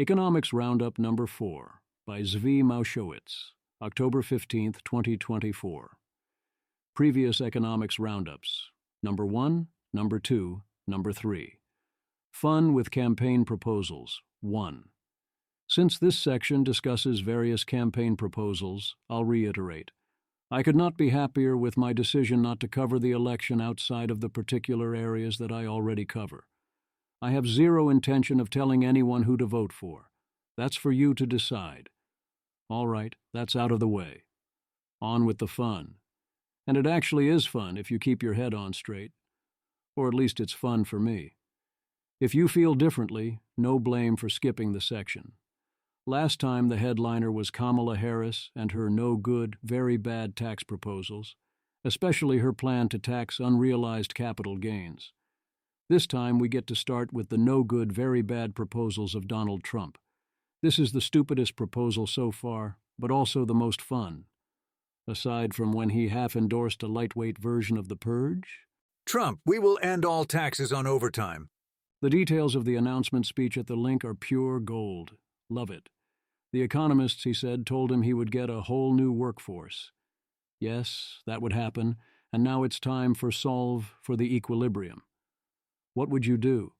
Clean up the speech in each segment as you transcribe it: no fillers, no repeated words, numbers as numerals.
Economics Roundup number 4 by Zvi Maushowitz, October 15, 2024. Previous Economics Roundups, number 1, number 2, number 3. Fun with Campaign Proposals, 1. Since this section discusses various campaign proposals, I'll reiterate. I could not be happier with my decision not to cover the election outside of the particular areas that I already cover. I have zero intention of telling anyone who to vote for. That's for you to decide. All right, that's out of the way. On with the fun. And it actually is fun if you keep your head on straight. Or at least it's fun for me. If you feel differently, no blame for skipping the section. Last time the headliner was Kamala Harris and her no-good, very bad tax proposals, especially her plan to tax unrealized capital gains. This time we get to start with the no-good, very bad proposals of Donald Trump. This is the stupidest proposal so far, but also the most fun. Aside from when he half-endorsed a lightweight version of the purge. Trump, we will end all taxes on overtime. The details of the announcement speech at the link are pure gold. Love it. The economists, he said, told him he would get a whole new workforce. Yes, that would happen, and now it's time for solve for the equilibrium. What would you do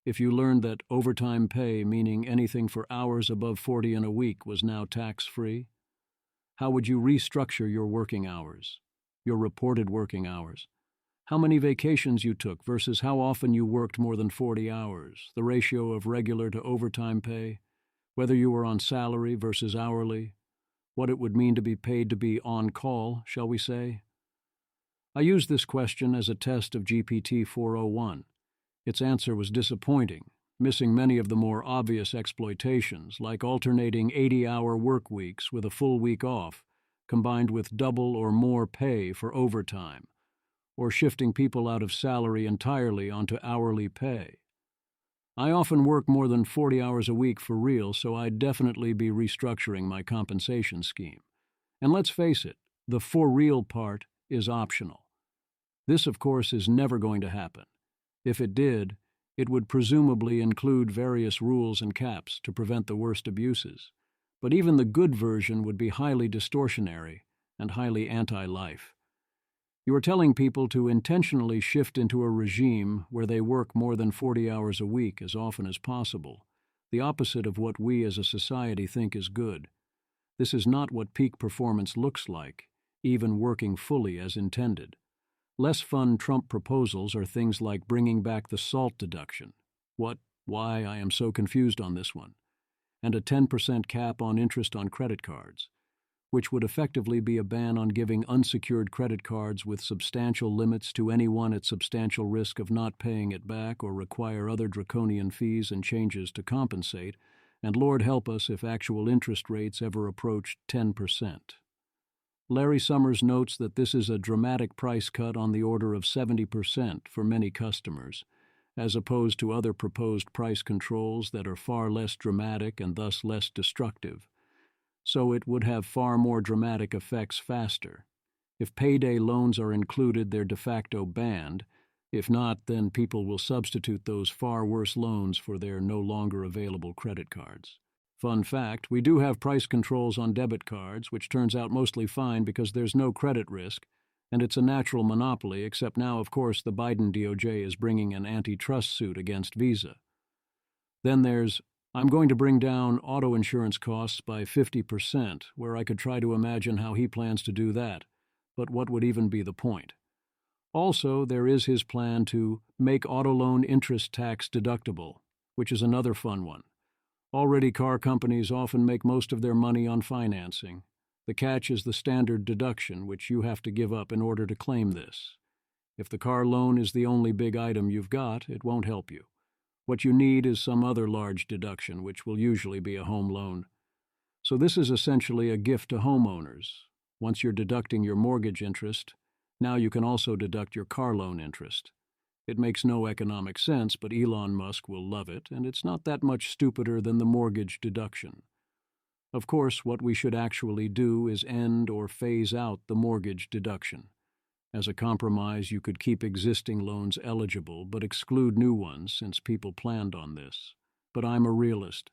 if you learned that overtime pay, meaning anything for hours above 40 in a week, was now tax-free? How would you restructure your working hours, your reported working hours? How many vacations you took versus how often you worked more than 40 hours, the ratio of regular to overtime pay, whether you were on salary versus hourly, what it would mean to be paid to be on call, shall we say? I used this question as a test of GPT 401. Its answer was disappointing, missing many of the more obvious exploitations, like alternating 80-hour work weeks with a full week off, combined with double or more pay for overtime, or shifting people out of salary entirely onto hourly pay. I often work more than 40 hours a week for real, so I'd definitely be restructuring my compensation scheme. And let's face it, the for real part is optional. This, of course, is never going to happen. If it did, it would presumably include various rules and caps to prevent the worst abuses. But even the good version would be highly distortionary and highly anti-life. You are telling people to intentionally shift into a regime where they work more than 40 hours a week as often as possible, the opposite of what we as a society think is good. This is not what peak performance looks like, even working fully as intended. Less fun Trump proposals are things like bringing back the SALT deduction. What, why, I am so confused on this one. And a 10% cap on interest on credit cards, which would effectively be a ban on giving unsecured credit cards with substantial limits to anyone at substantial risk of not paying it back or require other draconian fees and changes to compensate, and Lord help us if actual interest rates ever approached 10%. Larry Summers notes that this is a dramatic price cut on the order of 70% for many customers, as opposed to other proposed price controls that are far less dramatic and thus less destructive. So it would have far more dramatic effects faster. If payday loans are included, they're de facto banned. If not, then people will substitute those far worse loans for their no longer available credit cards. Fun fact, we do have price controls on debit cards, which turns out mostly fine because there's no credit risk, and it's a natural monopoly, except now, of course, the Biden DOJ is bringing an antitrust suit against Visa. Then there's, I'm going to bring down auto insurance costs by 50%, where I could try to imagine how he plans to do that, but what would even be the point? Also, there is his plan to make auto loan interest tax deductible, which is another fun one. Already car companies often make most of their money on financing. The catch is the standard deduction, which you have to give up in order to claim this. If the car loan is the only big item you've got, it won't help you. What you need is some other large deduction, which will usually be a home loan. So this is essentially a gift to homeowners. Once you're deducting your mortgage interest, now you can also deduct your car loan interest. It makes no economic sense, but Elon Musk will love it, and it's not that much stupider than the mortgage deduction. Of course, what we should actually do is end or phase out the mortgage deduction. As a compromise, you could keep existing loans eligible but exclude new ones since people planned on this. But I'm a realist.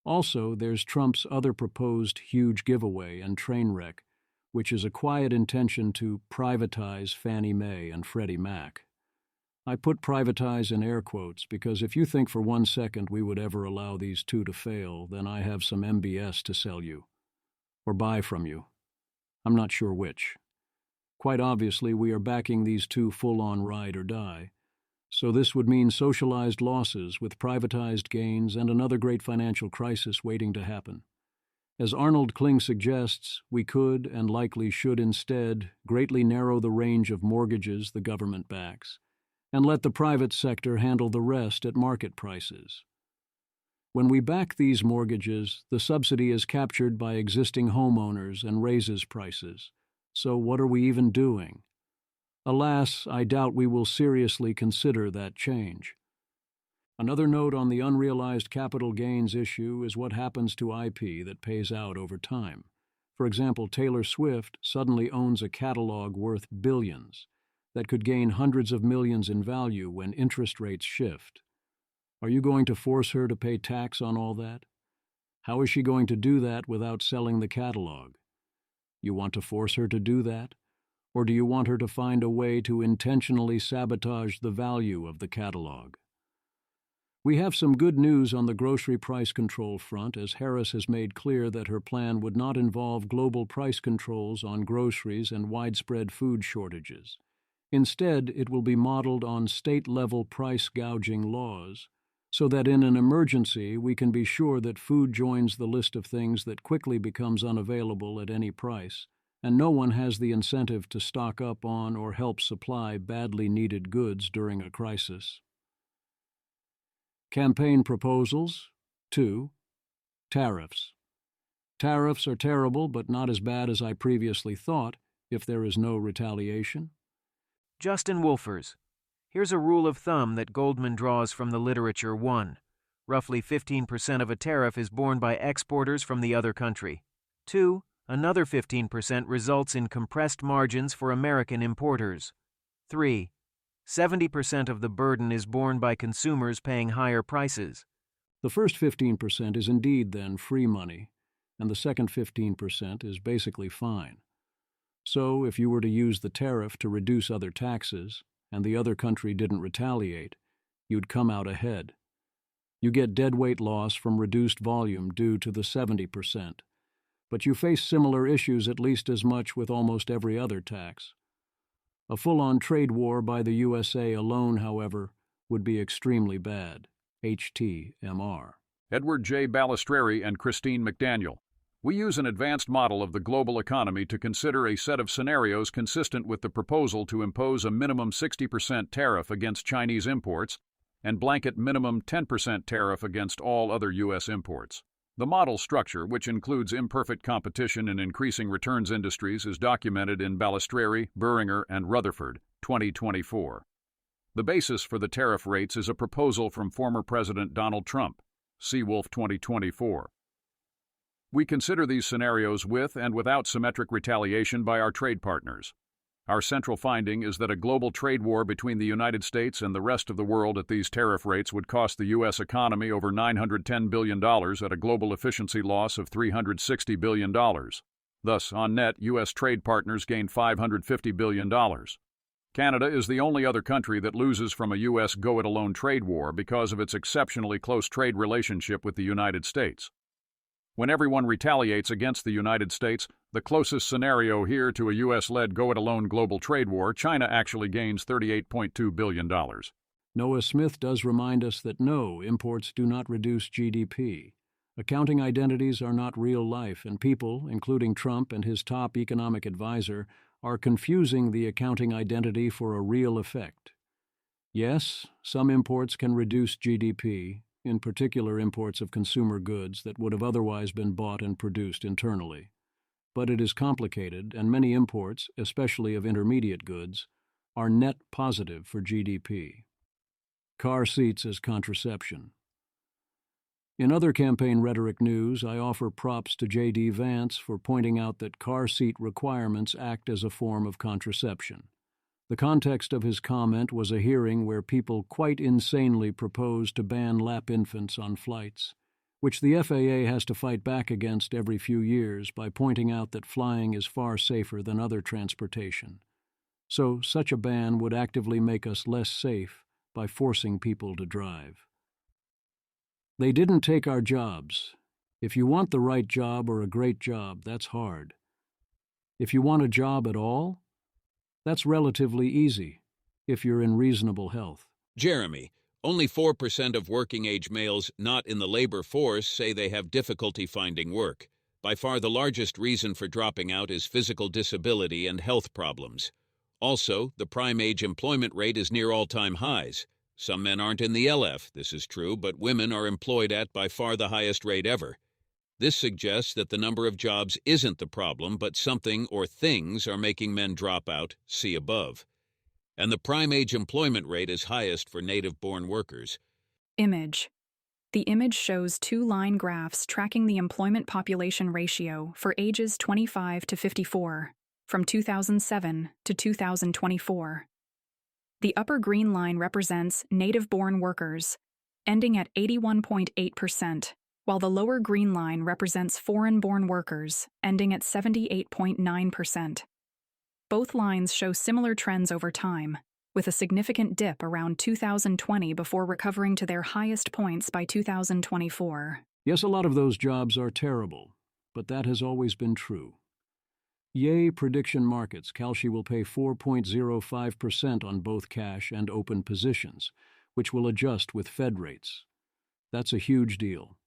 Also, there's Trump's other proposed huge giveaway and train wreck, which is a quiet intention to privatize Fannie Mae and Freddie Mac. I put privatize in air quotes because if you think for 1 second we would ever allow these two to fail, then I have some MBS to sell you. Or buy from you. I'm not sure which. Quite obviously, we are backing these two full-on ride or die. So this would mean socialized losses with privatized gains and another great financial crisis waiting to happen. As Arnold Kling suggests, we could and likely should instead greatly narrow the range of mortgages the government backs and let the private sector handle the rest at market prices. When we back these mortgages, the subsidy is captured by existing homeowners and raises prices. So what are we even doing? Alas, I doubt we will seriously consider that change. Another note on the unrealized capital gains issue is what happens to IP that pays out over time. For example, Taylor Swift suddenly owns a catalog worth billions that could gain hundreds of millions in value when interest rates shift. Are you going to force her to pay tax on all that? How is she going to do that without selling the catalog? You want to force her to do that? Or do you want her to find a way to intentionally sabotage the value of the catalog? We have some good news on the grocery price control front, as Harris has made clear that her plan would not involve global price controls on groceries and widespread food shortages. Instead, it will be modeled on state-level price gouging laws, so that in an emergency we can be sure that food joins the list of things that quickly becomes unavailable at any price, and no one has the incentive to stock up on or help supply badly needed goods during a crisis. Campaign proposals. 2. Tariffs. Tariffs are terrible, but not as bad as I previously thought, if there is no retaliation. Justin Wolfers. Here's a rule of thumb that Goldman draws from the literature. 1. Roughly 15% of a tariff is borne by exporters from the other country. 2. Another 15% results in compressed margins for American importers. 3. 70% of the burden is borne by consumers paying higher prices. The first 15% is indeed then free money, and the second 15% is basically fine. So, if you were to use the tariff to reduce other taxes, and the other country didn't retaliate, you'd come out ahead. You get deadweight loss from reduced volume due to the 70%, but you face similar issues at least as much with almost every other tax. A full-on trade war by the USA alone, however, would be extremely bad. HTMR. Edward J. Balistreri and Christine McDaniel. We use an advanced model of the global economy to consider a set of scenarios consistent with the proposal to impose a minimum 60% tariff against Chinese imports and blanket minimum 10% tariff against all other U.S. imports. The model structure, which includes imperfect competition in increasing returns industries, is documented in Balistreri, Boehringer, and Rutherford, 2024. The basis for the tariff rates is a proposal from former President Donald Trump, Seawolf 2024. We consider these scenarios with and without symmetric retaliation by our trade partners. Our central finding is that a global trade war between the United States and the rest of the world at these tariff rates would cost the U.S. economy over $910 billion at a global efficiency loss of $360 billion. Thus, on net, U.S. trade partners gain $550 billion. Canada is the only other country that loses from a U.S. go-it-alone trade war because of its exceptionally close trade relationship with the United States. When everyone retaliates against the United States, the closest scenario here to a U.S.-led go-it-alone global trade war, China actually gains $38.2 billion. Noah Smith does remind us that no, imports do not reduce GDP. Accounting identities are not real life, and people, including Trump and his top economic advisor, are confusing the accounting identity for a real effect. Yes, some imports can reduce GDP, in particular imports of consumer goods that would have otherwise been bought and produced internally. But it is complicated, and many imports, especially of intermediate goods, are net positive for GDP. Car seats as contraception. In other campaign rhetoric news, I offer props to J.D. Vance for pointing out that car seat requirements act as a form of contraception. The context of his comment was a hearing where people quite insanely proposed to ban lap infants on flights, which the FAA has to fight back against every few years by pointing out that flying is far safer than other transportation. So such a ban would actively make us less safe by forcing people to drive. They didn't take our jobs. If you want the right job or a great job, that's hard. If you want a job at all, that's relatively easy, if you're in reasonable health. Jeremy, only 4% of working-age males not in the labor force say they have difficulty finding work. By far the largest reason for dropping out is physical disability and health problems. Also, the prime age employment rate is near all-time highs. Some men aren't in the LF, this is true, but women are employed at by far the highest rate ever. This suggests that the number of jobs isn't the problem, but something or things are making men drop out, see above. And the prime age employment rate is highest for native-born workers. Image. The image shows two line graphs tracking the employment population ratio for ages 25 to 54, from 2007 to 2024. The upper green line represents native-born workers, ending at 81.8%, while the lower green line represents foreign-born workers, ending at 78.9%. Both lines show similar trends over time, with a significant dip around 2020 before recovering to their highest points by 2024. Yes, a lot of those jobs are terrible, but that has always been true. Yay prediction markets, Kalshi will pay 4.05% on both cash and open positions, which will adjust with Fed rates. That's a huge deal.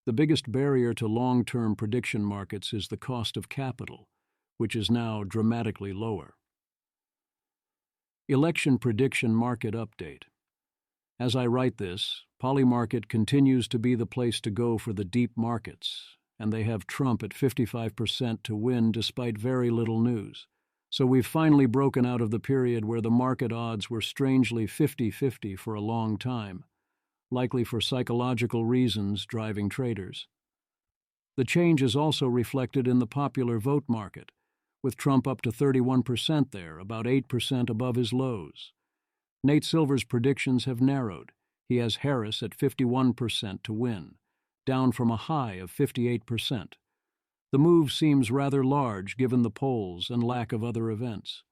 The biggest barrier to long-term prediction markets is the cost of capital, which is now dramatically lower. Election prediction market update. As I write this, Polymarket continues to be the place to go for the deep markets, and they have Trump at 55% to win despite very little news. So we've finally broken out of the period where the market odds were strangely 50-50 for a long time, likely for psychological reasons driving traders. The change is also reflected in the popular vote market, with Trump up to 31% there, about 8% above his lows. Nate Silver's predictions have narrowed. He has Harris at 51% to win, down from a high of 58%. The move seems rather large given the polls and lack of other events.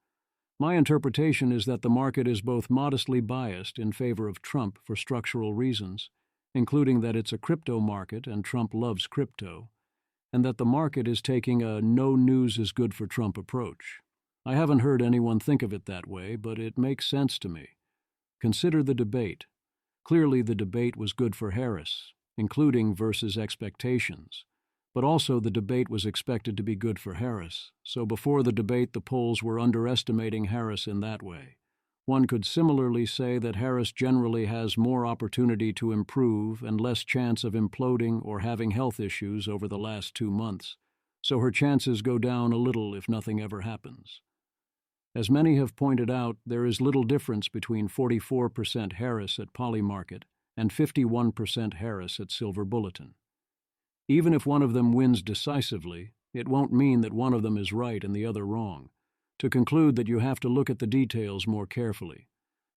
My interpretation is that the market is both modestly biased in favor of Trump for structural reasons, including that it's a crypto market and Trump loves crypto, and that the market is taking a no news is good for Trump approach. I haven't heard anyone think of it that way, but it makes sense to me. Consider the debate. Clearly the debate was good for Harris, including versus expectations. But also the debate was expected to be good for Harris, so before the debate the polls were underestimating Harris in that way. One could similarly say that Harris generally has more opportunity to improve and less chance of imploding or having health issues over the last 2 months, so her chances go down a little if nothing ever happens. As many have pointed out, there is little difference between 44% Harris at Polymarket and 51% Harris at Silver Bulletin. Even if one of them wins decisively, it won't mean that one of them is right and the other wrong. To conclude that you have to look at the details more carefully.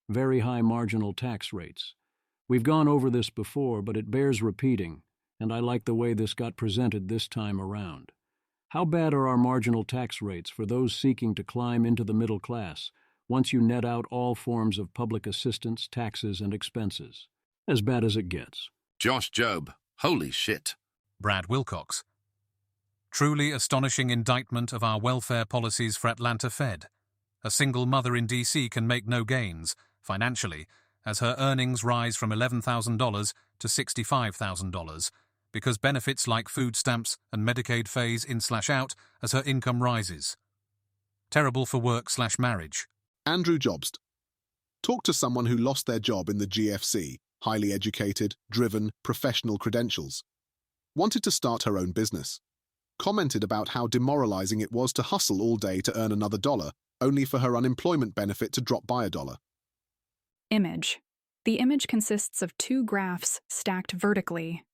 Very high marginal tax rates. We've gone over this before, but it bears repeating, and I like the way this got presented this time around. How bad are our marginal tax rates for those seeking to climb into the middle class once you net out all forms of public assistance, taxes, and expenses? As bad as it gets. Josh Jobe, holy shit. Brad Wilcox. Truly astonishing indictment of our welfare policies for Atlanta Fed. A single mother in D.C. can make no gains, financially, as her earnings rise from $11,000 to $65,000, because benefits like food stamps and Medicaid phase in/out as her income rises. Terrible for work/marriage. Andrew Jobst. Talk to someone who lost their job in the GFC, highly educated, driven, professional credentials. Wanted to start her own business. Commented about how demoralizing it was to hustle all day to earn another dollar, only for her unemployment benefit to drop by $1. Image. The image consists of two graphs stacked vertically.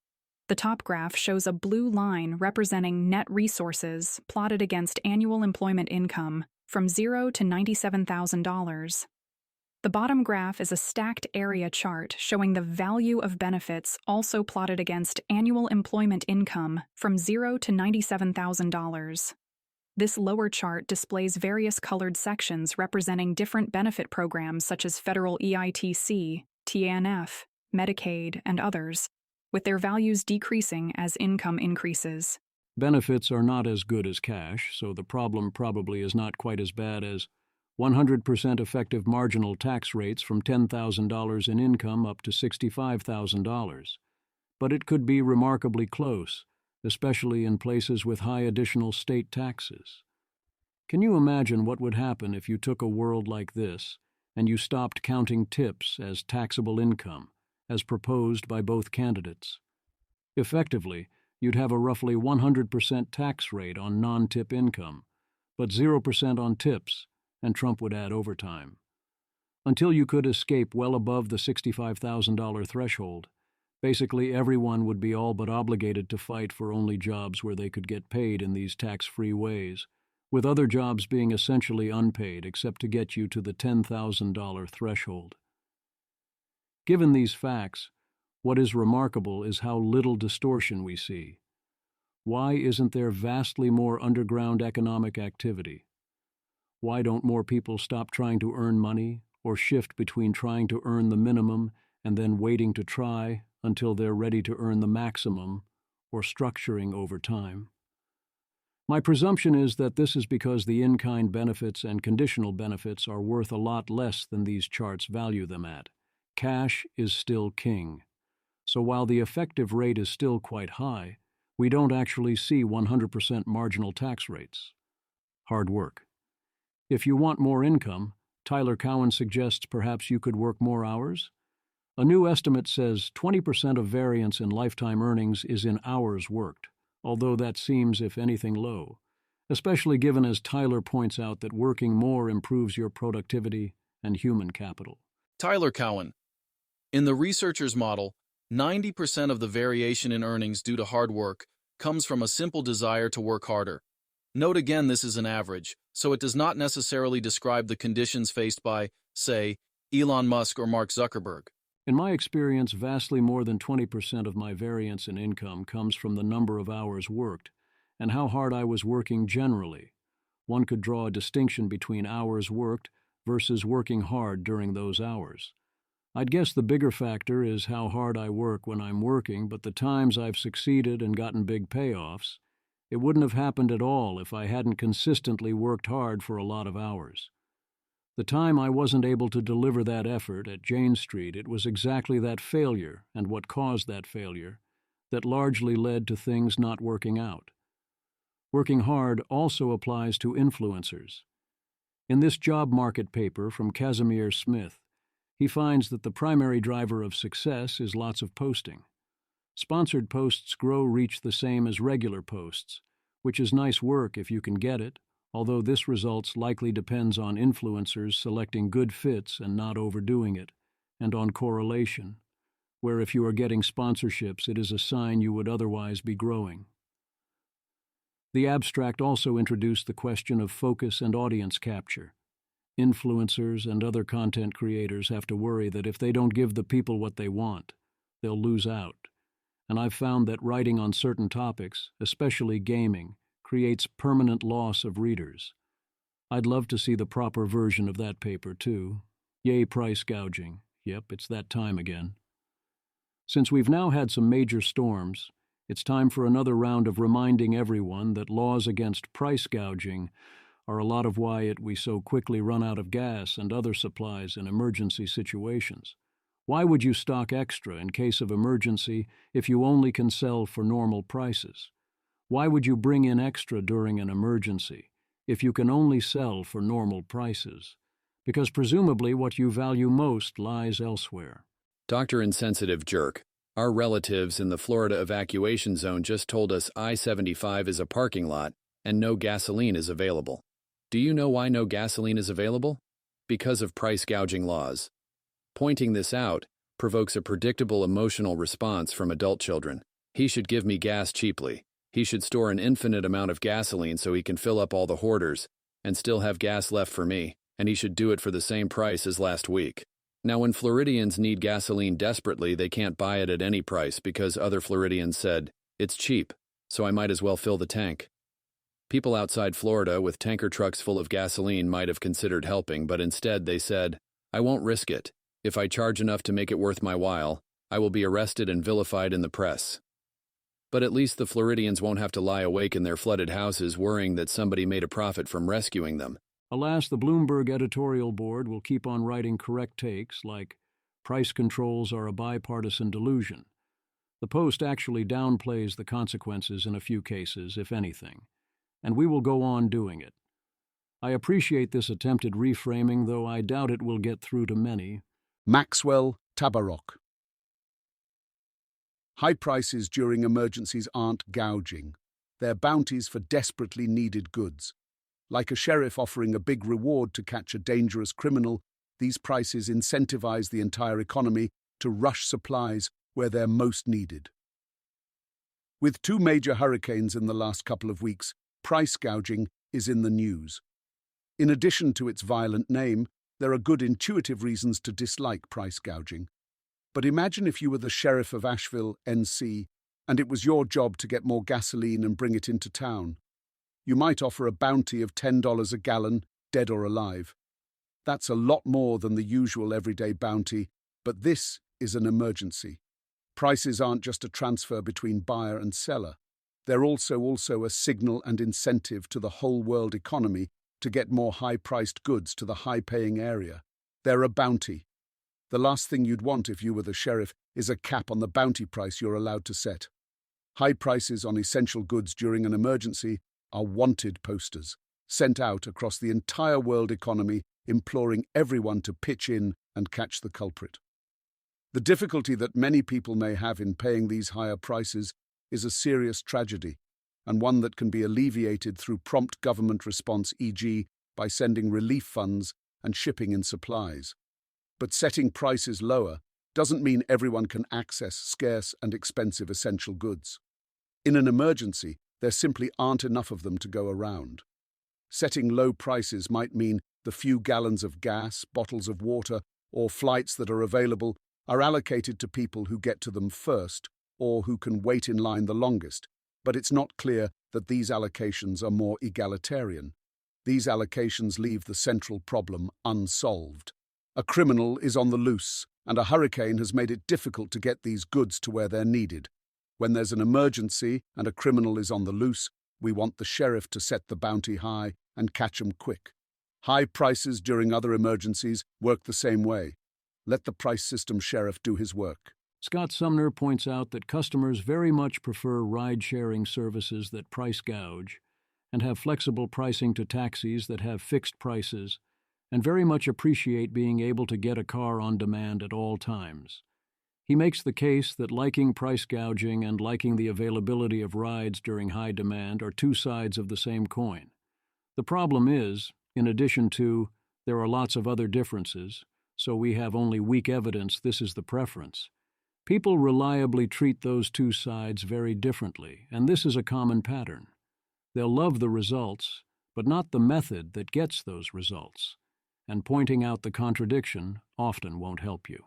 The top graph shows a blue line representing net resources plotted against annual employment income from $0 to $97,000. The bottom graph is a stacked area chart showing the value of benefits also plotted against annual employment income from $0 to $97,000. This lower chart displays various colored sections representing different benefit programs such as federal EITC, TANF, Medicaid, and others, with their values decreasing as income increases. Benefits are not as good as cash, so the problem probably is not quite as bad as 100% effective marginal tax rates from $10,000 in income up to $65,000. But it could be remarkably close, especially in places with high additional state taxes. Can you imagine what would happen if you took a world like this and you stopped counting tips as taxable income, as proposed by both candidates? Effectively, you'd have a roughly 100% tax rate on non-tip income, but 0% on tips, and Trump would add overtime. Until you could escape well above the $65,000 threshold, basically everyone would be all but obligated to fight for only jobs where they could get paid in these tax-free ways, with other jobs being essentially unpaid except to get you to the $10,000 threshold. Given these facts, what is remarkable is how little distortion we see. Why isn't there vastly more underground economic activity? Why don't more people stop trying to earn money or shift between trying to earn the minimum and then waiting to try until they're ready to earn the maximum, or structuring over time? My presumption is that this is because the in-kind benefits and conditional benefits are worth a lot less than these charts value them at. Cash is still king. So while the effective rate is still quite high, we don't actually see 100% marginal tax rates. Hard work. If you want more income, Tyler Cowen suggests perhaps you could work more hours. A new estimate says 20% of variance in lifetime earnings is in hours worked, although that seems, if anything, low, especially given, as Tyler points out, that working more improves your productivity and human capital. Tyler Cowen. In the researcher's model, 90% of the variation in earnings due to hard work comes from a simple desire to work harder. Note again, this is an average, so it does not necessarily describe the conditions faced by, say, Elon Musk or Mark Zuckerberg. In my experience, vastly more than 20% of my variance in income comes from the number of hours worked and how hard I was working generally. One could draw a distinction between hours worked versus working hard during those hours. I'd guess the bigger factor is how hard I work when I'm working, but the times I've succeeded and gotten big payoffs, it wouldn't have happened at all if I hadn't consistently worked hard for a lot of hours. The time I wasn't able to deliver that effort at Jane Street, it was exactly that failure and what caused that failure that largely led to things not working out. Working hard also applies to influencers. In this job market paper from Casimir Smith, he finds that the primary driver of success is lots of posting. Sponsored posts grow reach the same as regular posts, which is nice work if you can get it, although this results likely depends on influencers selecting good fits and not overdoing it, and on correlation, where if you are getting sponsorships, it is a sign you would otherwise be growing. The abstract also introduced the question of focus and audience capture. Influencers and other content creators have to worry that if they don't give the people what they want, they'll lose out. And I've found that writing on certain topics, especially gaming, creates permanent loss of readers. I'd love to see the proper version of that paper, too. Yay, price gouging. Yep, it's that time again. Since we've now had some major storms, it's time for another round of reminding everyone that laws against price gouging are a lot of why we so quickly run out of gas and other supplies in emergency situations. Why would you stock extra in case of emergency if you only can sell for normal prices? Why would you bring in extra during an emergency if you can only sell for normal prices? Because presumably what you value most lies elsewhere. Dr. Insensitive Jerk, our relatives in the Florida evacuation zone just told us I-75 is a parking lot and no gasoline is available. Do you know why no gasoline is available? Because of price gouging laws. Pointing this out provokes a predictable emotional response from adult children. He should give me gas cheaply. He should store an infinite amount of gasoline so he can fill up all the hoarders and still have gas left for me. and he should do it for the same price as last week. Now, when Floridians need gasoline desperately, they can't buy it at any price because other Floridians said, "It's cheap, so I might as well fill the tank." People outside Florida with tanker trucks full of gasoline might have considered helping, but instead they said, "I won't risk it. If I charge enough to make it worth my while, I will be arrested and vilified in the press." But at least the Floridians won't have to lie awake in their flooded houses worrying that somebody made a profit from rescuing them. Alas, the Bloomberg editorial board will keep on writing correct takes like, "Price controls are a bipartisan delusion." The Post actually downplays the consequences in a few cases, if anything, and we will go on doing it. I appreciate this attempted reframing, though I doubt it will get through to many. Maxwell Tabarrok. High prices during emergencies aren't gouging. They're bounties for desperately needed goods. Like a sheriff offering a big reward to catch a dangerous criminal, these prices incentivize the entire economy to rush supplies where they're most needed. With two major hurricanes in the last couple of weeks, price gouging is in the news. In addition to its violent name, there are good intuitive reasons to dislike price gouging. But imagine if you were the sheriff of Asheville, NC, and it was your job to get more gasoline and bring it into town. You might offer a bounty of $10 a gallon, dead or alive. That's a lot more than the usual everyday bounty, but this is an emergency. Prices aren't just a transfer between buyer and seller. They're also a signal and incentive to the whole world economy to get more high-priced goods to the high-paying area. They're a bounty. The last thing you'd want if you were the sheriff is a cap on the bounty price you're allowed to set. High prices on essential goods during an emergency are wanted posters, sent out across the entire world economy, imploring everyone to pitch in and catch the culprit. The difficulty that many people may have in paying these higher prices is a serious tragedy, and one that can be alleviated through prompt government response, e.g., by sending relief funds and shipping in supplies. But setting prices lower doesn't mean everyone can access scarce and expensive essential goods. In an emergency, there simply aren't enough of them to go around. Setting low prices might mean the few gallons of gas, bottles of water, or flights that are available are allocated to people who get to them first or who can wait in line the longest, but it's not clear that these allocations are more egalitarian. These allocations leave the central problem unsolved. A criminal is on the loose, and a hurricane has made it difficult to get these goods to where they're needed. When there's an emergency and a criminal is on the loose, we want the sheriff to set the bounty high and catch 'em quick. High prices during other emergencies work the same way. Let the price system sheriff do his work. Scott Sumner points out that customers very much prefer ride-sharing services that price gouge and have flexible pricing to taxis that have fixed prices, and very much appreciate being able to get a car on demand at all times. He makes the case that liking price gouging and liking the availability of rides during high demand are two sides of the same coin. The problem is, in addition to, there are lots of other differences, so we have only weak evidence this is the preference. People reliably treat those two sides very differently, and this is a common pattern. They'll love the results, but not the method that gets those results, and pointing out the contradiction often won't help you.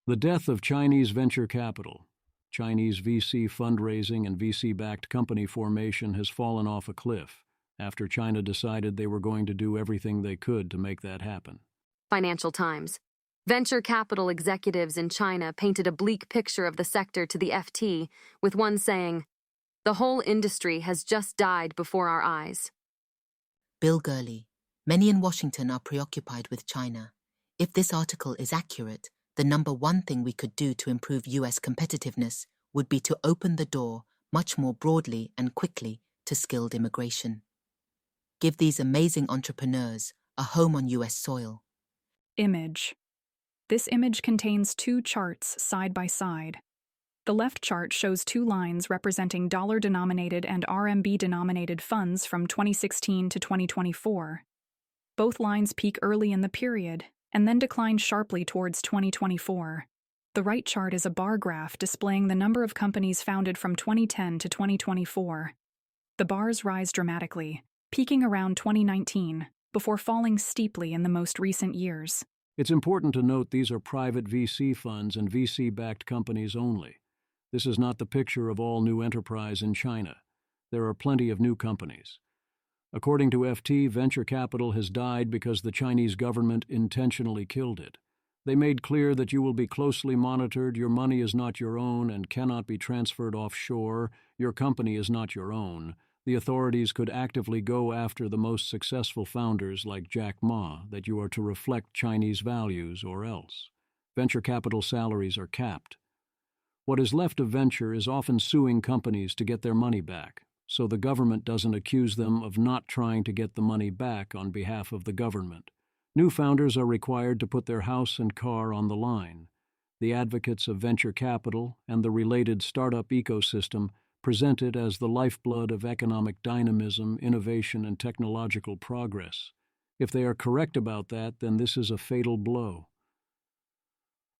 The death of Chinese venture capital. Chinese VC fundraising and VC-backed company formation has fallen off a cliff after China decided they were going to do everything they could to make that happen. Financial Times. Venture capital executives in China painted a bleak picture of the sector to the FT, with one saying, "The whole industry has just died before our eyes." Bill Gurley. Many in Washington are preoccupied with China. If this article is accurate, the number one thing we could do to improve US competitiveness would be to open the door much more broadly and quickly to skilled immigration. Give these amazing entrepreneurs a home on US soil. Image. This image contains two charts side by side. The left chart shows two lines representing dollar-denominated and RMB-denominated funds from 2016 to 2024. Both lines peak early in the period and then decline sharply towards 2024. The right chart is a bar graph displaying the number of companies founded from 2010 to 2024. The bars rise dramatically, peaking around 2019, before falling steeply in the most recent years. It's important to note these are private VC funds and VC-backed companies only. This is not the picture of all new enterprise in China. There are plenty of new companies. According to FT, venture capital has died because the Chinese government intentionally killed it. They made clear that you will be closely monitored, your money is not your own and cannot be transferred offshore, your company is not your own. The authorities could actively go after the most successful founders like Jack Ma, that you are to reflect Chinese values or else. Venture capital salaries are capped. What is left of venture is often suing companies to get their money back, so the government doesn't accuse them of not trying to get the money back on behalf of the government. New founders are required to put their house and car on the line. The advocates of venture capital and the related startup ecosystem present it as the lifeblood of economic dynamism, innovation, and technological progress. If they are correct about that, then this is a fatal blow.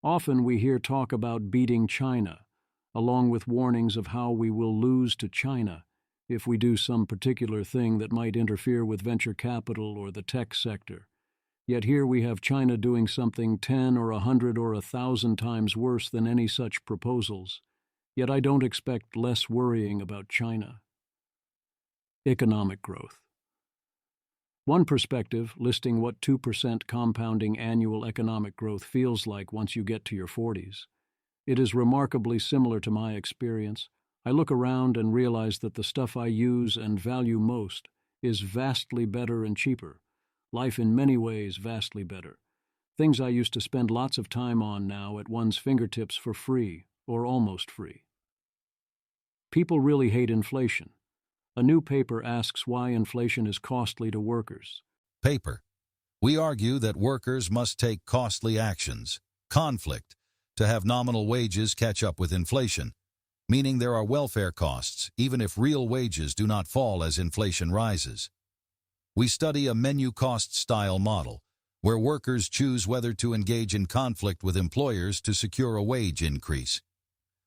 Often we hear talk about beating China, along with warnings of how we will lose to China if we do some particular thing that might interfere with venture capital or the tech sector. Yet here we have China doing something 10 or 100 or 1,000 times worse than any such proposals. Yet I don't expect less worrying about China. Economic growth. One perspective, listing what 2% compounding annual economic growth feels like once you get to your 40s. It is remarkably similar to my experience. I look around and realize that the stuff I use and value most is vastly better and cheaper. Life in many ways vastly better. Things I used to spend lots of time on now at one's fingertips for free, or almost free. People really hate inflation. A new paper asks why inflation is costly to workers. Paper. We argue that workers must take costly actions, conflict, to have nominal wages catch up with inflation, meaning there are welfare costs even if real wages do not fall as inflation rises. We study a menu cost style model, where workers choose whether to engage in conflict with employers to secure a wage increase.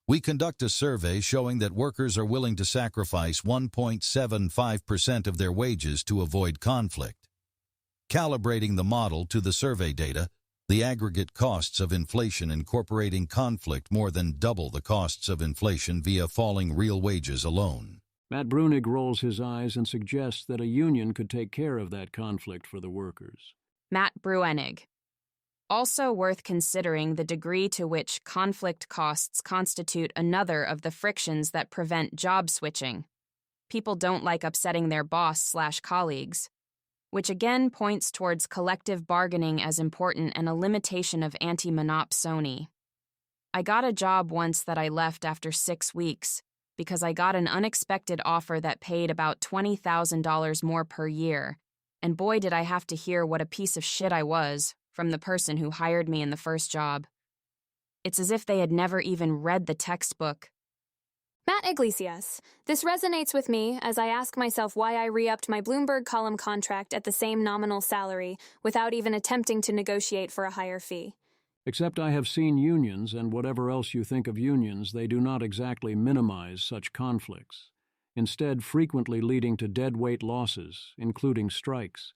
We conduct a survey showing that workers are willing to sacrifice 1.75% of their wages to avoid conflict. Calibrating the model to the survey data, the aggregate costs of inflation incorporating conflict more than double the costs of inflation via falling real wages alone. Matt Brunig rolls his eyes and suggests that a union could take care of that conflict for the workers. Matt Bruenig. Also worth considering the degree to which conflict costs constitute another of the frictions that prevent job switching. People don't like upsetting their boss/colleagues, which again points towards collective bargaining as important and a limitation of anti-monopsony. I got a job once that I left after 6 weeks because I got an unexpected offer that paid about $20,000 more per year, and boy did I have to hear what a piece of shit I was from the person who hired me in the first job. It's as if they had never even read the textbook. Matt Iglesias. This resonates with me as I ask myself why I re-upped my Bloomberg column contract at the same nominal salary without even attempting to negotiate for a higher fee. Except I have seen unions, and whatever else you think of unions, they do not exactly minimize such conflicts, instead frequently leading to deadweight losses, including strikes.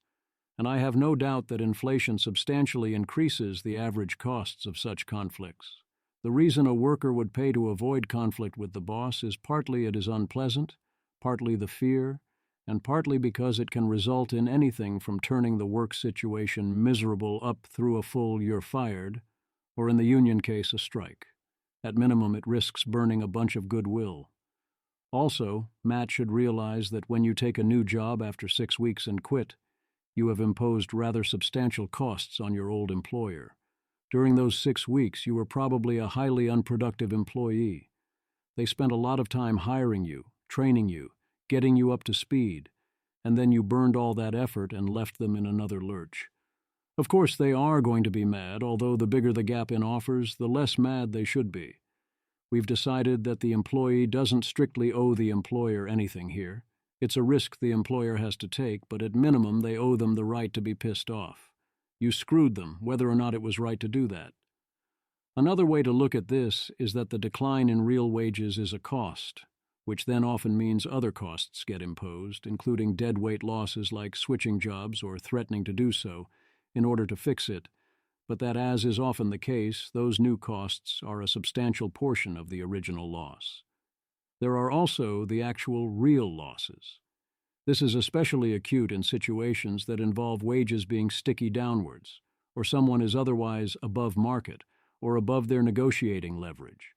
And I have no doubt that inflation substantially increases the average costs of such conflicts. The reason a worker would pay to avoid conflict with the boss is partly it is unpleasant, partly the fear, and partly because it can result in anything from turning the work situation miserable up through a full "you're fired," or in the union case, a strike. At minimum, it risks burning a bunch of goodwill. Also, Matt should realize that when you take a new job after 6 weeks and quit, you have imposed rather substantial costs on your old employer. During those 6 weeks, you were probably a highly unproductive employee. They spent a lot of time hiring you, training you, getting you up to speed, and then you burned all that effort and left them in another lurch. Of course, they are going to be mad, although the bigger the gap in offers, the less mad they should be. We've decided that the employee doesn't strictly owe the employer anything here. It's a risk the employer has to take, but at minimum they owe them the right to be pissed off. You screwed them, whether or not it was right to do that. Another way to look at this is that the decline in real wages is a cost. which then often means other costs get imposed, including deadweight losses like switching jobs or threatening to do so, in order to fix it, but that, as is often the case, those new costs are a substantial portion of the original loss. There are also the actual real losses. This is especially acute in situations that involve wages being sticky downwards, or someone is otherwise above market or above their negotiating leverage.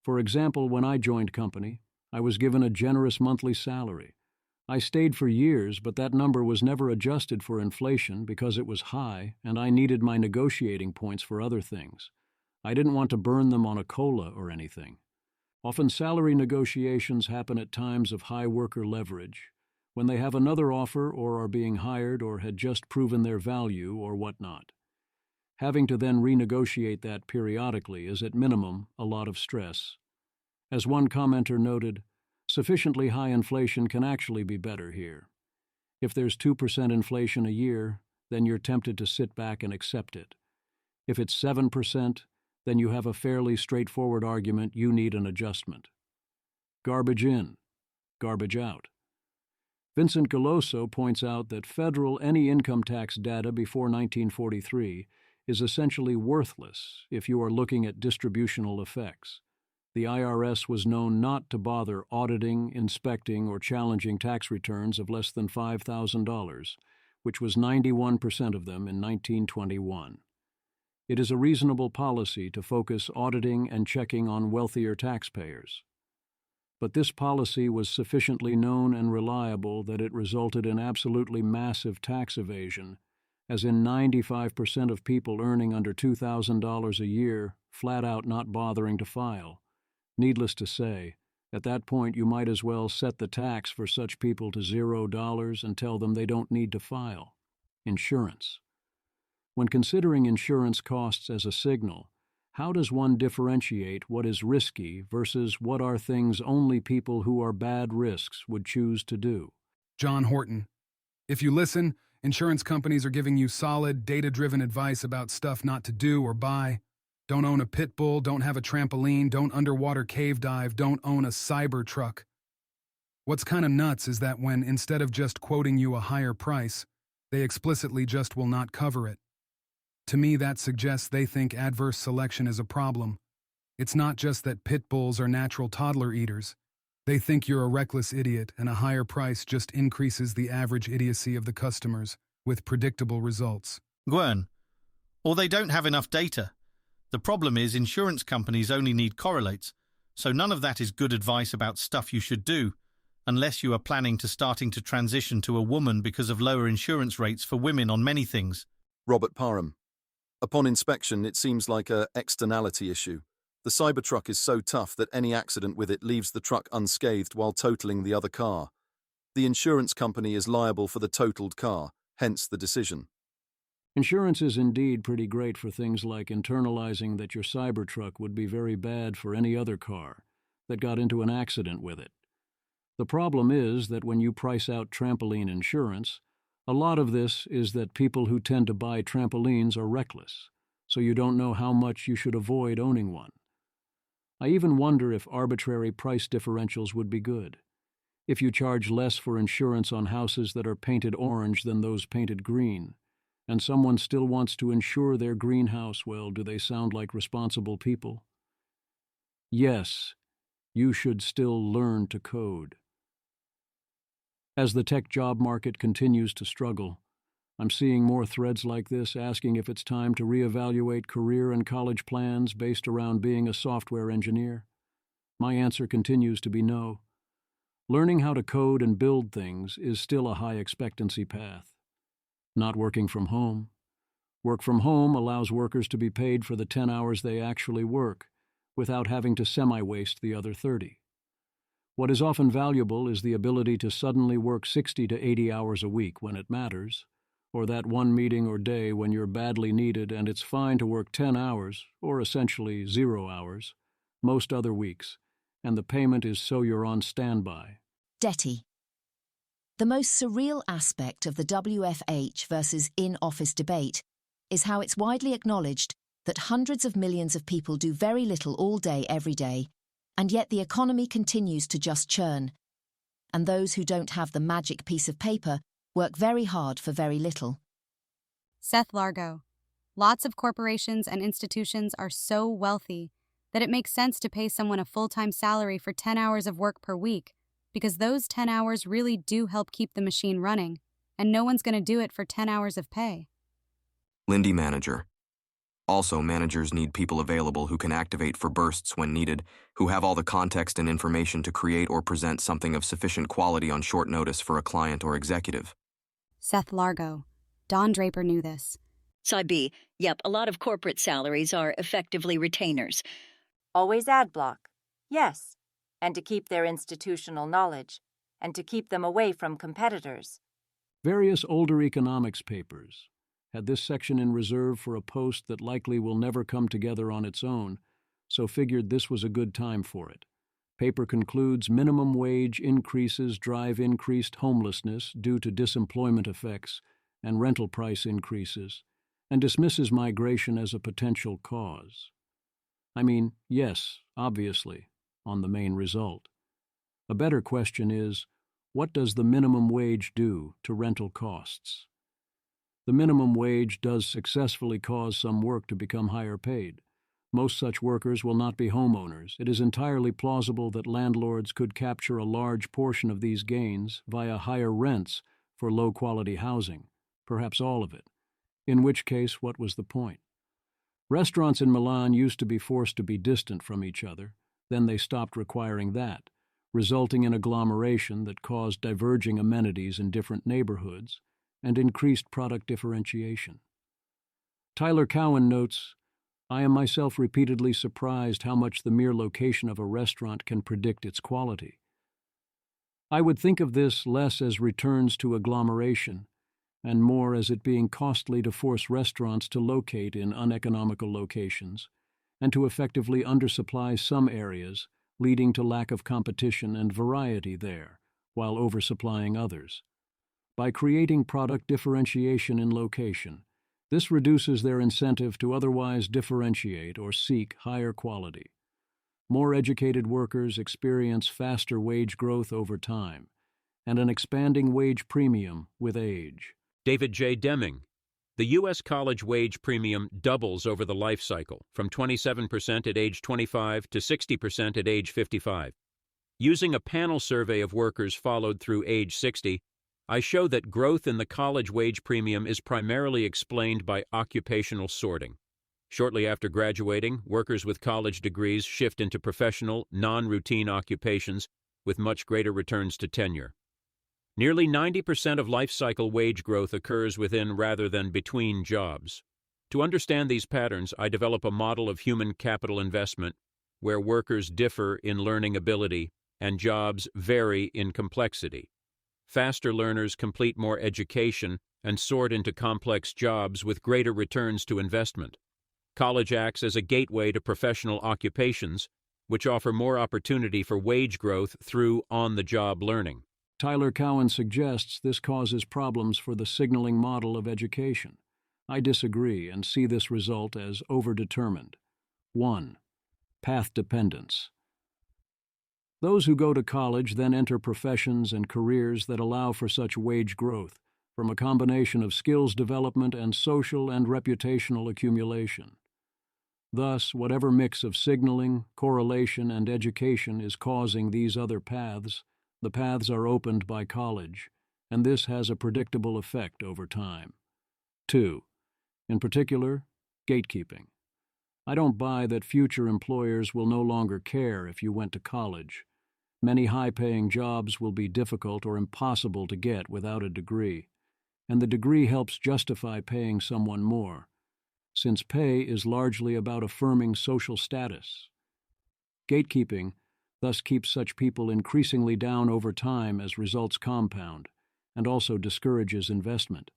For example, when I joined company, I was given a generous monthly salary. I stayed for years, but that number was never adjusted for inflation because it was high, and I needed my negotiating points for other things. I didn't want to burn them on a COLA or anything. Often salary negotiations happen at times of high worker leverage, when they have another offer or are being hired or had just proven their value or whatnot. Having to then renegotiate that periodically is at minimum a lot of stress. As one commenter noted, sufficiently high inflation can actually be better here. If there's 2% inflation a year, then you're tempted to sit back and accept it. If it's 7%, then you have a fairly straightforward argument you need an adjustment. Garbage in, garbage out. Vincent Galoso points out that federal any income tax data before 1943 is essentially worthless if you are looking at distributional effects. The IRS was known not to bother auditing, inspecting, or challenging tax returns of less than $5,000, which was 91% of them in 1921. It is a reasonable policy to focus auditing and checking on wealthier taxpayers. But this policy was sufficiently known and reliable that it resulted in absolutely massive tax evasion, as in 95% of people earning under $2,000 a year flat out not bothering to file. Needless to say, at that point you might as well set the tax for such people to $0 and tell them they don't need to file. Insurance. When considering insurance costs as a signal, how does one differentiate what is risky versus what are things only people who are bad risks would choose to do? John Horton. If you listen, insurance companies are giving you solid, data-driven advice about stuff not to do or buy. Don't own a pit bull, don't have a trampoline, don't underwater cave dive, don't own a cyber truck. What's kind of nuts is that when, instead of just quoting you a higher price, they explicitly just will not cover it. To me, that suggests they think adverse selection is a problem. It's not just that pit bulls are natural toddler eaters. They think you're a reckless idiot, and a higher price just increases the average idiocy of the customers, with predictable results. Gwen, or they don't have enough data. The problem is insurance companies only need correlates, so none of that is good advice about stuff you should do, unless you are planning to starting to transition to a woman because of lower insurance rates for women on many things. Robert Parham. Upon inspection, it seems like an externality issue. The Cybertruck is so tough that any accident with it leaves the truck unscathed while totaling the other car. The insurance company is liable for the totaled car, hence the decision. Insurance is indeed pretty great for things like internalizing that your Cybertruck would be very bad for any other car that got into an accident with it. The problem is that when you price out trampoline insurance, a lot of this is that people who tend to buy trampolines are reckless, so you don't know how much you should avoid owning one. I even wonder if arbitrary price differentials would be good. If you charge less for insurance on houses that are painted orange than those painted green, and someone still wants to insure their greenhouse, well, do they sound like responsible people? Yes, you should still learn to code. As the tech job market continues to struggle, I'm seeing more threads like this asking if it's time to reevaluate career and college plans based around being a software engineer. My answer continues to be no. Learning how to code and build things is still a high expectancy path. Not working from home. Work from home allows workers to be paid for the 10 hours they actually work, without having to semi-waste the other 30. What is often valuable is the ability to suddenly work 60 to 80 hours a week when it matters, or that one meeting or day when you're badly needed and it's fine to work 10 hours, or essentially 0 hours, most other weeks, and the payment is so you're on standby. Detty. The most surreal aspect of the WFH versus in-office debate is how it's widely acknowledged that hundreds of millions of people do very little all day every day, And yet the economy continues to just churn. And those who don't have the magic piece of paper work very hard for very little. Seth Largo. Lots of corporations and institutions are so wealthy that it makes sense to pay someone a full-time salary for 10 hours of work per week, because those 10 hours really do help keep the machine running, and no one's going to do it for 10 hours of pay. Lindy Manager. Also, managers need people available who can activate for bursts when needed, who have all the context and information to create or present something of sufficient quality on short notice for a client or executive. Seth Largo. Don Draper knew this. Side B. Yep, a lot of corporate salaries are effectively retainers. Always ad block. Yes. And to keep their institutional knowledge, and to keep them away from competitors. Various older economics papers had this section in reserve for a post that likely will never come together on its own, so figured this was a good time for it. Paper concludes minimum wage increases drive increased homelessness due to disemployment effects and rental price increases, and dismisses migration as a potential cause. I mean, yes, obviously, on the main result. A better question is, what does the minimum wage do to rental costs? The minimum wage does successfully cause some work to become higher paid. Most such workers will not be homeowners. It is entirely plausible that landlords could capture a large portion of these gains via higher rents for low-quality housing, perhaps all of it, in which case what was the point? Restaurants in Milan used to be forced to be distant from each other, then they stopped requiring that, resulting in agglomeration that caused diverging amenities in different neighborhoods and increased product differentiation. Tyler Cowen notes, I am myself repeatedly surprised how much the mere location of a restaurant can predict its quality. I would think of this less as returns to agglomeration and more as it being costly to force restaurants to locate in uneconomical locations and to effectively undersupply some areas, leading to lack of competition and variety there, while oversupplying others. By creating product differentiation in location, this reduces their incentive to otherwise differentiate or seek higher quality. More educated workers experience faster wage growth over time, and an expanding wage premium with age. David J. Deming. The U.S. college wage premium doubles over the life cycle, from 27% at age 25 to 60% at age 55. Using a panel survey of workers followed through age 60, I show that growth in the college wage premium is primarily explained by occupational sorting. Shortly after graduating, workers with college degrees shift into professional, non-routine occupations with much greater returns to tenure. Nearly 90% of life cycle wage growth occurs within rather than between jobs. To understand these patterns, I develop a model of human capital investment where workers differ in learning ability and jobs vary in complexity. Faster learners complete more education and sort into complex jobs with greater returns to investment. College acts as a gateway to professional occupations, which offer more opportunity for wage growth through on-the-job learning. Tyler Cowen suggests this causes problems for the signaling model of education. I disagree and see this result as overdetermined. 1. Path dependence. Those who go to college then enter professions and careers that allow for such wage growth, from a combination of skills development and social and reputational accumulation. Thus, whatever mix of signaling, correlation, and education is causing these other paths, the paths are opened by college, and this has a predictable effect over time. 2. In particular, gatekeeping. I don't buy that future employers will no longer care if you went to college. Many high-paying jobs will be difficult or impossible to get without a degree, and the degree helps justify paying someone more, since pay is largely about affirming social status. Gatekeeping thus keeps such people increasingly down over time as results compound, and also discourages investment.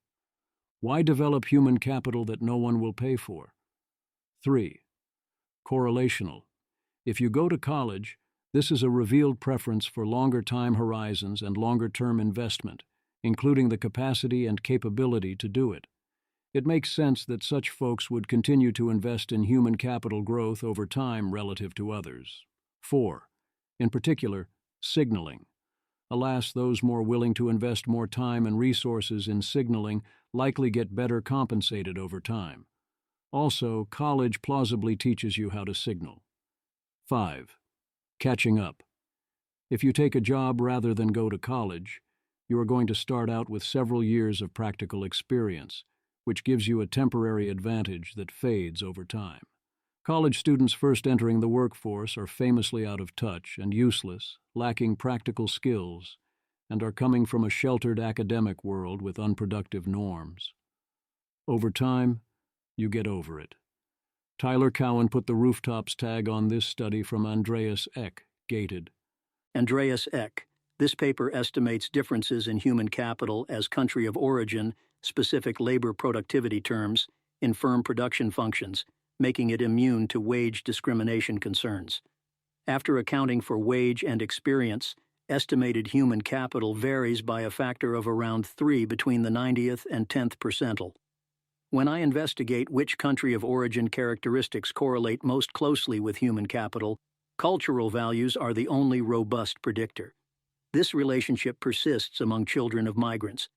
Why develop human capital that no one will pay for? 3. Correlational. If you go to college, this is a revealed preference for longer time horizons and longer-term investment, including the capacity and capability to do it. It makes sense that such folks would continue to invest in human capital growth over time relative to others. 4. In particular, signaling. Alas, those more willing to invest more time and resources in signaling likely get better compensated over time. Also, college plausibly teaches you how to signal. 5. Catching up. If you take a job rather than go to college, you are going to start out with several years of practical experience, which gives you a temporary advantage that fades over time. College students first entering the workforce are famously out of touch and useless, lacking practical skills, and are coming from a sheltered academic world with unproductive norms. Over time, you get over it. Tyler Cowen put the rooftops tag on this study from Andreas Eck, gated. Andreas Eck. This paper estimates differences in human capital as country of origin, specific labor productivity terms, in firm production functions, making it immune to wage discrimination concerns. After accounting for wage and experience, estimated human capital varies by a factor of around 3 between the 90th and 10th percentile. When I investigate which country of origin characteristics correlate most closely with human capital, cultural values are the only robust predictor. This relationship persists among children of migrants.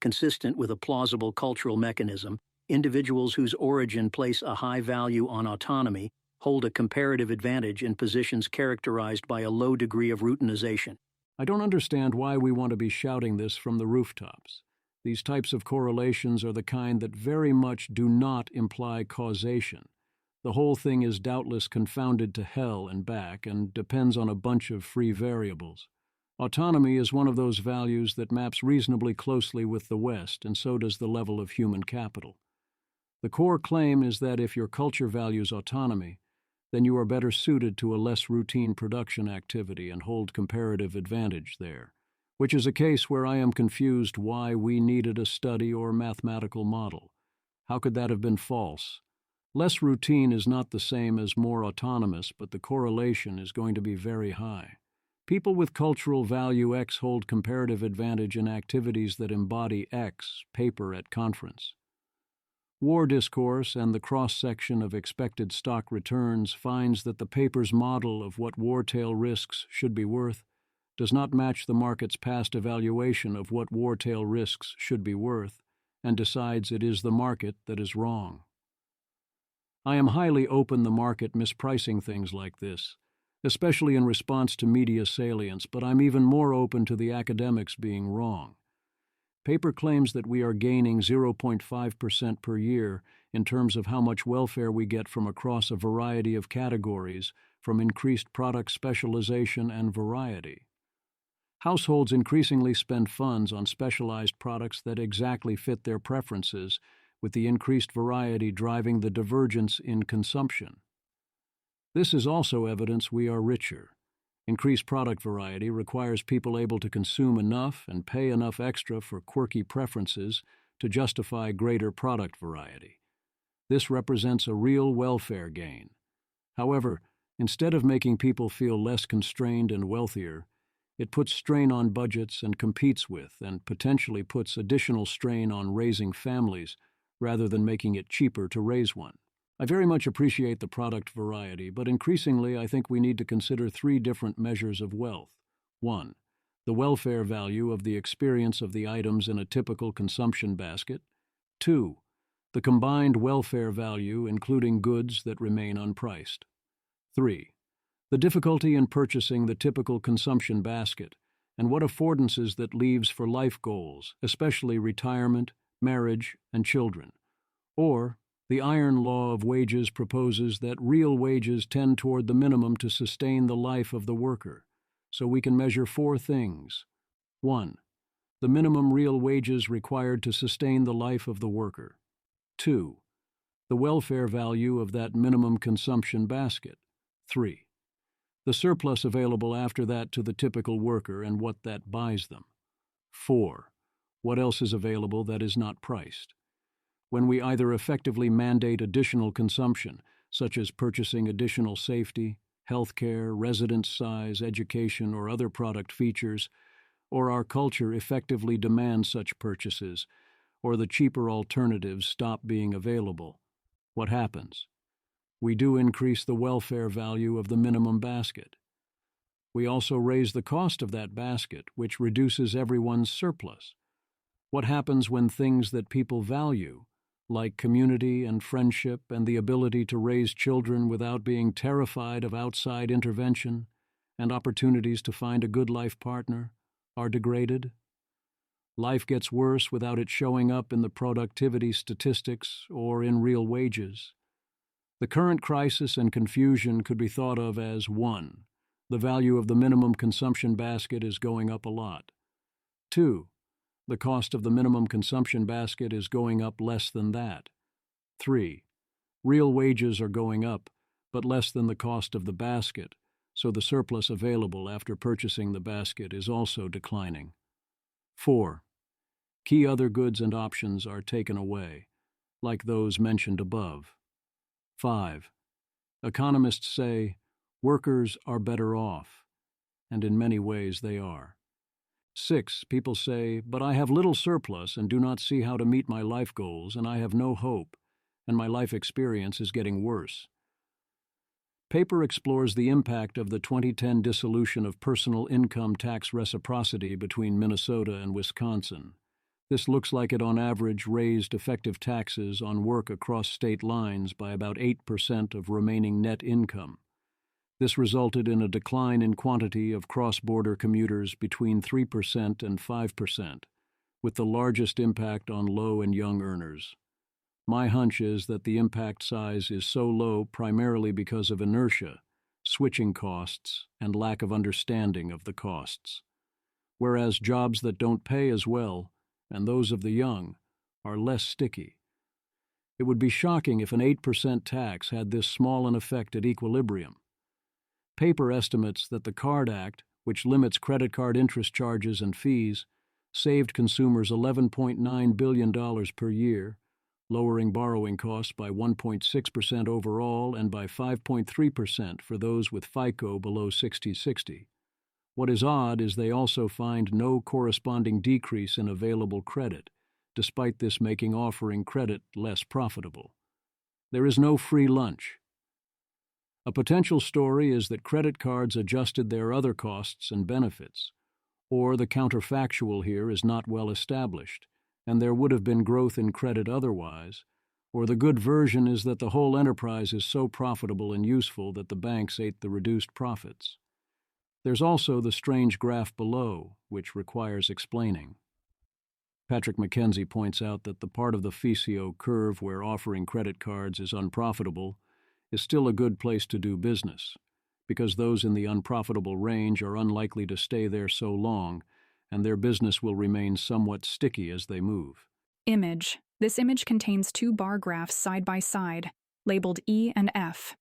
Consistent with a plausible cultural mechanism, individuals whose origin place a high value on autonomy hold a comparative advantage in positions characterized by a low degree of routinization. I don't understand why we want to be shouting this from the rooftops. These types of correlations are the kind that very much do not imply causation. The whole thing is doubtless confounded to hell and back and depends on a bunch of free variables. Autonomy is one of those values that maps reasonably closely with the West, and so does the level of human capital. The core claim is that if your culture values autonomy, then you are better suited to a less routine production activity and hold comparative advantage there, which is a case where I am confused why we needed a study or mathematical model. How could that have been false? Less routine is not the same as more autonomous, but the correlation is going to be very high. People with cultural value X hold comparative advantage in activities that embody X, paper at conference. War Discourse and the cross-section of expected stock returns finds that the paper's model of what war-tail risks should be worth does not match the market's past evaluation of what war-tail risks should be worth, and decides it is the market that is wrong. I am highly open the market mispricing things like this, especially in response to media salience, but I'm even more open to the academics being wrong. Paper claims that we are gaining 0.5% per year in terms of how much welfare we get from across a variety of categories, from increased product specialization and variety. Households increasingly spend funds on specialized products that exactly fit their preferences, with the increased variety driving the divergence in consumption. This is also evidence we are richer. Increased product variety requires people able to consume enough and pay enough extra for quirky preferences to justify greater product variety. This represents a real welfare gain. However, instead of making people feel less constrained and wealthier, it puts strain on budgets and competes with and potentially puts additional strain on raising families rather than making it cheaper to raise one. I very much appreciate the product variety, but increasingly I think we need to consider 3 different measures of wealth. 1. The welfare value of the experience of the items in a typical consumption basket. 2. The combined welfare value, including goods that remain unpriced. 3. The difficulty in purchasing the typical consumption basket, and what affordances that leaves for life goals, especially retirement, marriage, and children. Or, the iron law of wages proposes that real wages tend toward the minimum to sustain the life of the worker, so we can measure 4 things. 1. The minimum real wages required to sustain the life of the worker. 2. The welfare value of that minimum consumption basket. 3. The surplus available after that to the typical worker and what that buys them. 4. What else is available that is not priced? When we either effectively mandate additional consumption, such as purchasing additional safety, healthcare, residence size, education, or other product features, or our culture effectively demands such purchases, or the cheaper alternatives stop being available, what happens? We do increase the welfare value of the minimum basket. We also raise the cost of that basket, which reduces everyone's surplus. What happens when things that people value, like community and friendship and the ability to raise children without being terrified of outside intervention and opportunities to find a good life partner, are degraded? Life gets worse without it showing up in the productivity statistics or in real wages. The current crisis and confusion could be thought of as 1. The value of the minimum consumption basket is going up a lot. 2. The cost of the minimum consumption basket is going up less than that. 3. Real wages are going up, but less than the cost of the basket, so the surplus available after purchasing the basket is also declining. 4. Key other goods and options are taken away, like those mentioned above. 5. Economists say, workers are better off, and in many ways they are. 6. People say, but I have little surplus and do not see how to meet my life goals, and I have no hope, and my life experience is getting worse. Paper explores the impact of the 2010 dissolution of personal income tax reciprocity between Minnesota and Wisconsin. This looks like it on average raised effective taxes on work across state lines by about 8% of remaining net income. This resulted in a decline in quantity of cross-border commuters between 3% and 5%, with the largest impact on low and young earners. My hunch is that the impact size is so low primarily because of inertia, switching costs, and lack of understanding of the costs. Whereas jobs that don't pay as well, and those of the young, are less sticky. It would be shocking if an 8% tax had this small an effect at equilibrium. Paper estimates that the Card Act, which limits credit card interest charges and fees, saved consumers $11.9 billion per year, lowering borrowing costs by 1.6% overall and by 5.3% for those with FICO below 660. What is odd is they also find no corresponding decrease in available credit, despite this making offering credit less profitable. There is no free lunch. A potential story is that credit cards adjusted their other costs and benefits, or the counterfactual here is not well established, and there would have been growth in credit otherwise, or the good version is that the whole enterprise is so profitable and useful that the banks ate the reduced profits. There's also the strange graph below, which requires explaining. Patrick McKenzie points out that the part of the FICO curve where offering credit cards is unprofitable is still a good place to do business, because those in the unprofitable range are unlikely to stay there so long, and their business will remain somewhat sticky as they move. Image. This image contains 2 bar graphs side by side, labeled E and F.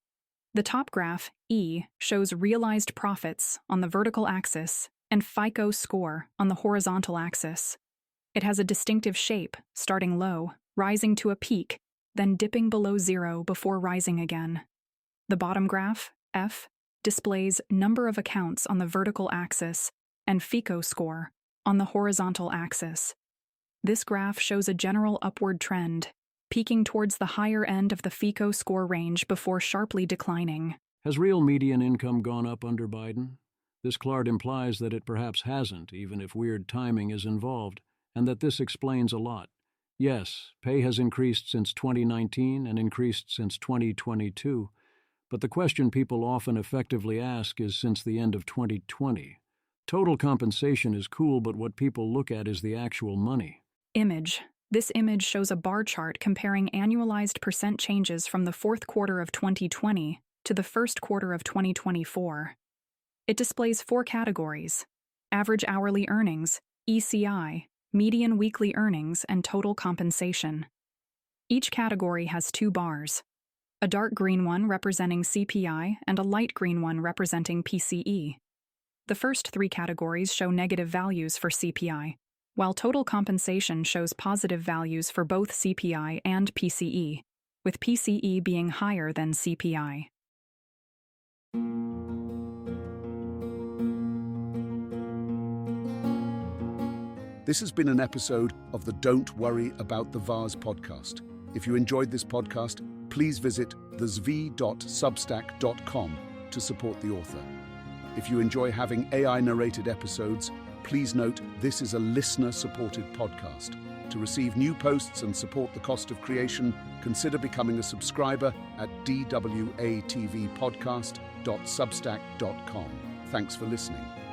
The top graph, E, shows realized profits on the vertical axis and FICO score on the horizontal axis. It has a distinctive shape, starting low, rising to a peak, then dipping below 0 before rising again. The bottom graph, F, displays number of accounts on the vertical axis and FICO score on the horizontal axis. This graph shows a general upward trend, peaking towards the higher end of the FICO score range before sharply declining. Has real median income gone up under Biden? This chart implies that it perhaps hasn't, even if weird timing is involved, and that this explains a lot. Yes, pay has increased since 2019 and increased since 2022, but the question people often effectively ask is since the end of 2020. Total compensation is cool, but what people look at is the actual money. Image. This image shows a bar chart comparing annualized percent changes from the fourth quarter of 2020 to the first quarter of 2024. It displays 4 categories: average hourly earnings, ECI, median weekly earnings, and total compensation. Each category has 2 bars, a dark green one representing CPI and a light green one representing PCE. The first 3 categories show negative values for CPI, while total compensation shows positive values for both CPI and PCE, with PCE being higher than CPI. This has been an episode of the Don't Worry About the Vase podcast. If you enjoyed this podcast, please visit thezv.substack.com to support the author. If you enjoy having AI-narrated episodes, please note this is a listener-supported podcast. To receive new posts and support the cost of creation, consider becoming a subscriber at dwatvpodcast.substack.com. Thanks for listening.